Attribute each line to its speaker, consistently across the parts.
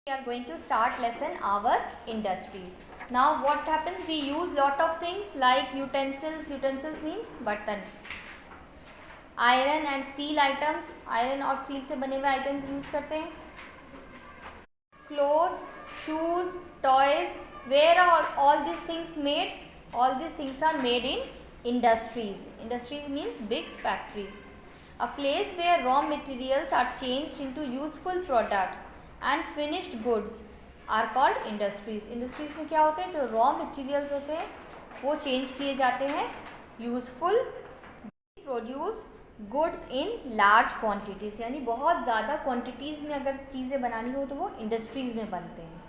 Speaker 1: We are going to start lesson our industries. Now what happens, we use lot of things like utensils. Utensils means बर्तन, iron and steel items, iron और steel से बने हुए items use करते हैं. Clothes, shoes, toys, where are all these things made? All these things are made in industries. Industries means big factories. A place where raw materials are changed into useful products and finished goods are called industries. Industries में क्या होते हैं, जो raw materials होते हैं वो change किए जाते हैं useful, produce goods in large quantities, यानी बहुत ज़्यादा quantities में अगर चीज़ें बनानी हो तो वो industries में बनते हैं.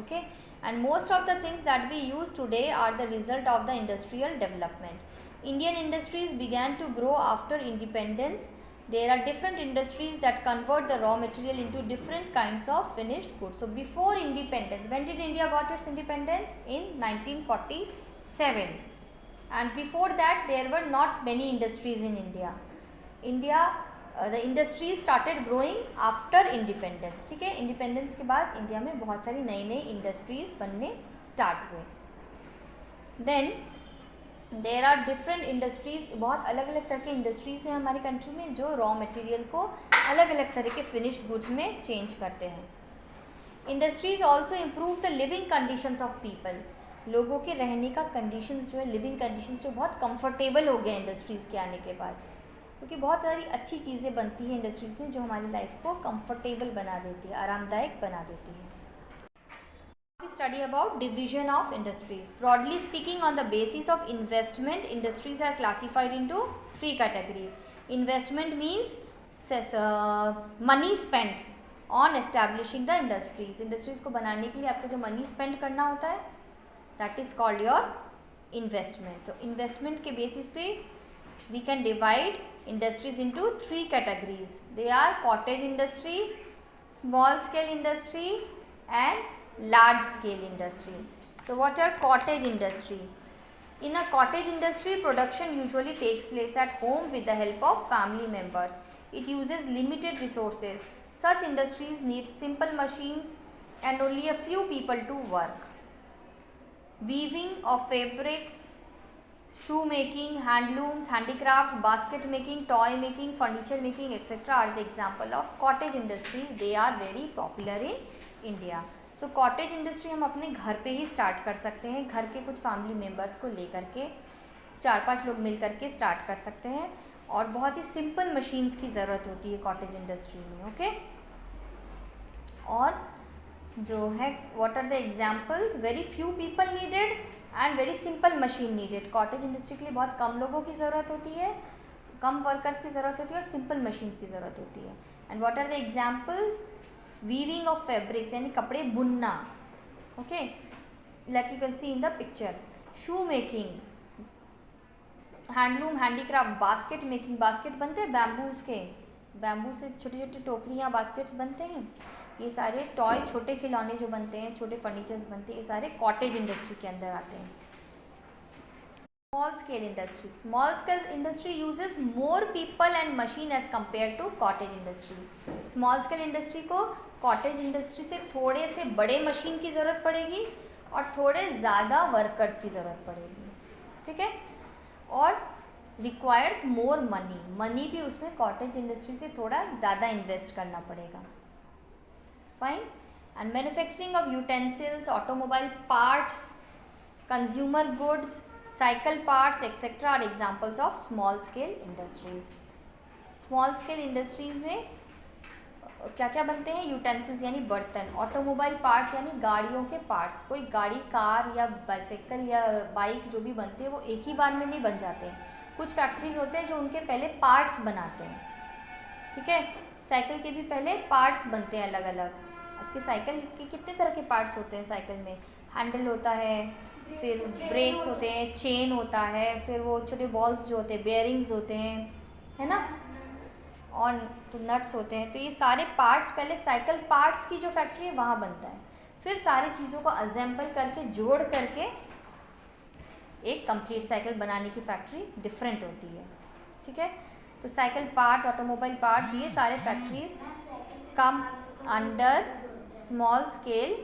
Speaker 1: Okay, and most of the things that we use today are the result of the industrial development. Indian industries began to grow after independence. There are different industries that convert the raw material into different kinds of finished goods. So before independence, when did India got its independence? In 1947. And before that there were not many industries in India. The industries started growing after independence. ठीक है, independence के बाद India में बहुत सारी नई नई industries बनने स्टार्ट हुए. Then there are different industries, बहुत अलग अलग तरह के इंडस्ट्रीज हैं हमारी कंट्री में जो रॉ मटेरियल को अलग अलग तरह के फिनिश्ड गुड्स में चेंज करते हैं. Industries also improve the living conditions of people. लोगों के रहने का कंडीशंस जो है, लिविंग कंडीशंस जो बहुत कंफर्टेबल हो गए इंडस्ट्रीज़ के आने के बाद, क्योंकि बहुत सारी अच्छी चीज़ें बनती हैं इंडस्ट्रीज़ में जो हमारी लाइफ को कंफर्टेबल बना देती है, आरामदायक बना देती है. We study about division of industries. Broadly speaking, on the basis of investment, industries are classified into three categories. Investment means money spent on establishing the industries. Industries को बनाने के लिए आपको जो money spend करना होता है, that is called your investment. तो investment के basis पे we can divide industries into three categories. They are cottage industry, small scale industry and large scale industry. So what are cottage industry? In a cottage industry, production usually takes place at home with the help of family members. It uses limited resources. Such industries need simple machines and only a few people to work. Weaving of fabrics, shoemaking, handlooms, handicraft, basket making, toy making, furniture making, etc. are the example of cottage industries. They are very popular in India. So cottage industry हम अपने घर पे ही start कर सकते हैं. घर के कुछ फैमिली मेम्बर्स को लेकर के 4-5 लोग मिल कर के स्टार्ट कर सकते हैं और बहुत ही सिंपल मशीन्स की ज़रूरत होती है कॉटेज इंडस्ट्री में. ओके, और जो है what are the examples, very few people needed and very simple machine needed. Cottage industry के लिए बहुत कम लोगों की ज़रूरत होती है, कम वर्कर्स की ज़रूरत होती है और सिंपल मशीन्स की ज़रूरत होती है. And what are the examples, weaving of fabrics यानी कपड़े बुनना. Okay, like you can see in the picture. Shoe making, handloom, handicraft, basket making. Basket बनते हैं बैम्बूज के, बैम्बू से छोटी छोटी टोकरियाँ बास्केट्स बनते हैं. ये सारे टॉय, छोटे खिलौने जो बनते हैं, छोटे फर्नीचर्स बनते हैं, ये सारे कॉटेज इंडस्ट्री के अंदर आते हैं. Small scale industry. Small scale industry uses more people and machine as compared to cottage industry. Small scale industry को cottage industry से थोड़े से बड़े मशीन की ज़रूरत पड़ेगी और थोड़े ज़्यादा वर्कर्स की ज़रूरत पड़ेगी. ठीक है, और requires more money. मनी भी उसमें कॉटेज इंडस्ट्री से थोड़ा ज़्यादा इन्वेस्ट करना पड़ेगा. Fine. And manufacturing of utensils, automobile parts, consumer goods, cycle parts etcetera are examples of small scale industries. Small scale industries में क्या क्या बनते हैं, यूटेंसिल्स यानी बर्तन, ऑटोमोबाइल पार्ट्स यानी गाड़ियों के पार्ट्स. कोई गाड़ी, कार या बाइसाइकिल या बाइक जो भी बनते हैं वो एक ही बार में नहीं बन जाते हैं. कुछ फैक्ट्रीज होते हैं जो उनके पहले पार्ट्स बनाते हैं. ठीक है, साइकिल के भी पहले पार्ट्स बनते हैं अलग अलग. आपके साइकिल के कितने तरह के पार्ट्स होते हैं साइकिल में? हैंडल होता है, फिर ब्रेक्स होते हैं, चेन होता है, फिर वो छोटे बॉल्स जो होते हैं, बेयरिंग्स होते हैं, है ना, और तो नट्स होते हैं. तो ये सारे पार्ट्स पहले साइकिल पार्ट्स की जो फैक्ट्री है वहाँ बनता है. फिर सारी चीज़ों को असेंबल करके जोड़ करके एक कंप्लीट साइकिल बनाने की फैक्ट्री डिफरेंट होती है. ठीक है, तो साइकिल पार्ट्स, ऑटोमोबाइल पार्ट्स, ये सारे factories come under small scale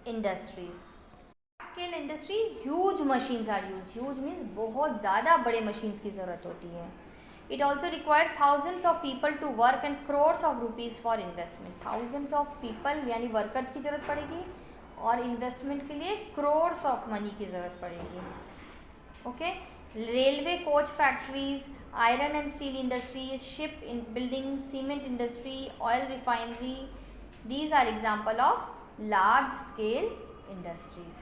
Speaker 1: industries. Scale industry, huge machines are used. Huge means बहुत ज़्यादा बड़े machines की ज़रूरत होती है. It also requires thousands of people to work and crores of rupees for investment. Thousands of people यानी workers की ज़रूरत पड़ेगी और investment के लिए crores of money की ज़रूरत पड़ेगी. Okay? Railway coach factories, iron and steel industries, ship building, cement industry, oil refinery. These are example of large scale industries.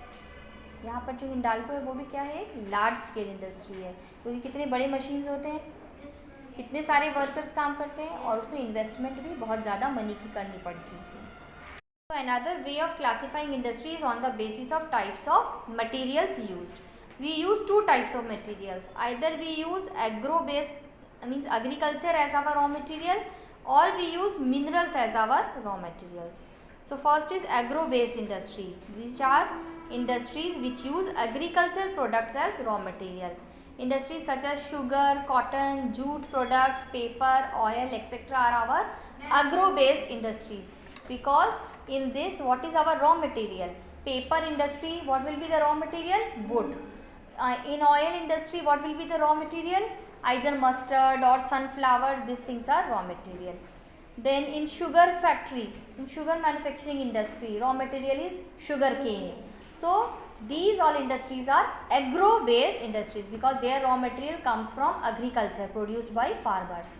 Speaker 1: यहाँ पर जो हिंडाल्को है वो भी क्या है, एक लार्ज स्केल इंडस्ट्री है, क्योंकि कितने बड़े मशीन्स होते हैं, कितने सारे वर्कर्स काम करते हैं और उसमें इन्वेस्टमेंट भी बहुत ज़्यादा मनी की करनी पड़ती है. So another way of classifying industries on the basis of types of materials used. We use two types of materials. Either we use agro-based, means agriculture as our raw material, or we use minerals as our raw materials. So first is agro-based industry. These are industries which use agricultural products as raw material. Industries such as sugar, cotton, jute products, paper, oil, etc. are our agro-based industries. Because in this, what is our raw material? Paper industry, what will be the raw material? Wood. In oil industry, what will be the raw material? Either mustard or sunflower. These things are raw material. Then in sugar factory, in sugar manufacturing industry, raw material is sugar cane. So these all industries are agro-based industries because their raw material comes from agriculture produced by farmers.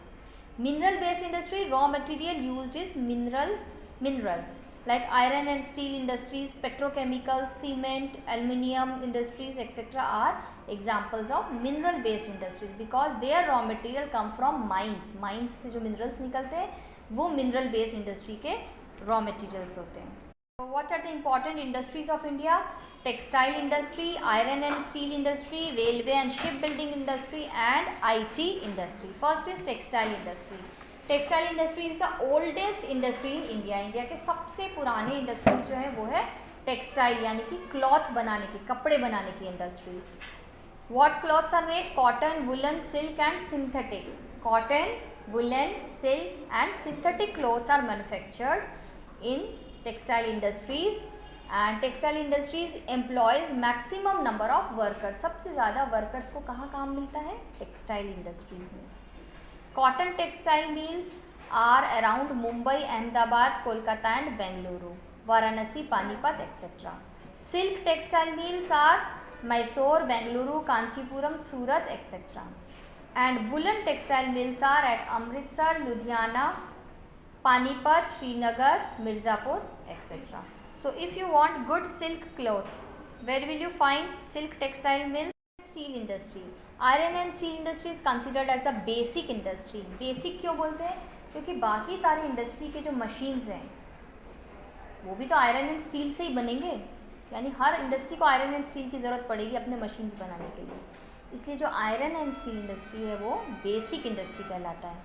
Speaker 1: Mineral-based industry, raw material used is minerals like iron and steel industries, petrochemicals, cement, aluminium industries, etc. are examples of mineral-based industries because their raw material come from mines. Mines से जो minerals निकलते हैं वो mineral-based industry के raw materials होते हैं. So what are the important industries of India? Textile industry, iron and steel industry, railway and shipbuilding industry and IT industry. First is textile industry. Textile industry is the oldest industry in India. India के सबसे पुराने industries जो है वो है textile यानी कि cloth बनाने की, कपड़े बनाने की industries. What cloths are made? Cotton, woolen, silk and synthetic. Cotton, woolen, silk and synthetic clothes are manufactured in textile industries. And textile industries employs maximum number of workers. सबसे ज़्यादा workers को कहाँ काम मिलता है? Textile industries में. Cotton textile mills are around Mumbai, Ahmedabad, Kolkata and Bengaluru, Varanasi, Panipat, etc. Silk textile mills are Mysore, Bengaluru, Kanchipuram, Surat, etc. And woolen textile mills are at Amritsar, Ludhiana, Panipat, Srinagar, Mirzapur, etc. So if you want good silk clothes, where will you find silk textile mill? Steel industry. Iron and steel industry is considered as the basic industry. Basic क्यों बोलते हैं? क्योंकि बाकी सारे industry के जो machines हैं वो भी तो आयरन एंड स्टील से ही बनेंगे, यानी हर इंडस्ट्री को आयरन एंड स्टील की ज़रूरत पड़ेगी अपने मशीन्स बनाने के लिए. इसलिए जो आयरन एंड स्टील इंडस्ट्री है वो बेसिक इंडस्ट्री कहलाता है.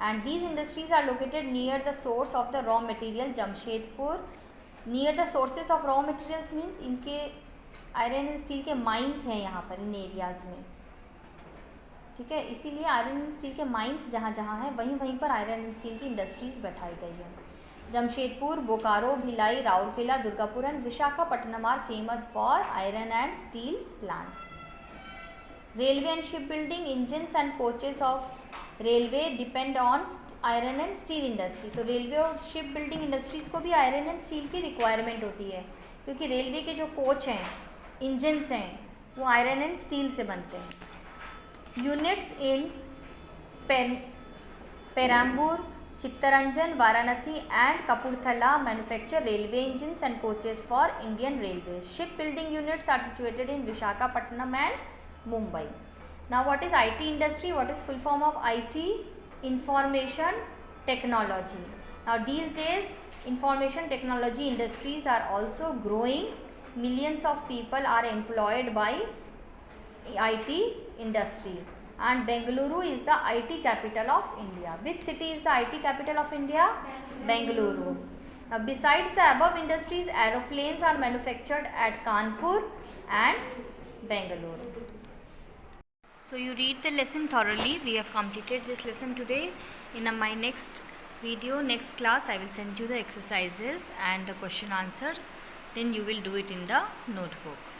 Speaker 1: And these industries are located near the source of the raw material. Jamshedpur, near the sources of raw materials means इनके आयरन एंड स्टील के माइंस हैं यहाँ पर इन एरियाज़ में. ठीक है, इसीलिए आयरन एंड स्टील के माइंस जहाँ जहाँ हैं वहीं पर आयरन एंड स्टील की इंडस्ट्रीज़ बैठाई गई है. Jamshedpur, Bokaro, Bhilai, Rourkela, Durgapur and Visakhapatnam are famous for iron and steel plants. Railway and ship building, engines and coaches of railway depend on iron and steel industry. तो रेलवे और शिप बिल्डिंग इंडस्ट्रीज़ को भी iron and steel की requirement होती है क्योंकि railway के जो कोच हैं, इंजन्स हैं, वो आयरन एंड स्टील से बनते हैं. Units in Perambur, Chittaranjan, Varanasi and Kapurthala manufacture railway engines and coaches for Indian railways. Ship building units are situated in Visakhapatnam and Mumbai. Now what is IT industry? What is full form of IT? Information technology. Now these days information technology industries are also growing. Millions of people are employed by IT industry and Bengaluru is the IT capital of India. Which city is the IT capital of India? Bengaluru. Now besides the above industries, aeroplanes are manufactured at Kanpur and Bengaluru. So you read the lesson thoroughly. We have completed this lesson today. In my next video. Next class I will send you the exercises and the question answers. Then you will do it in the notebook.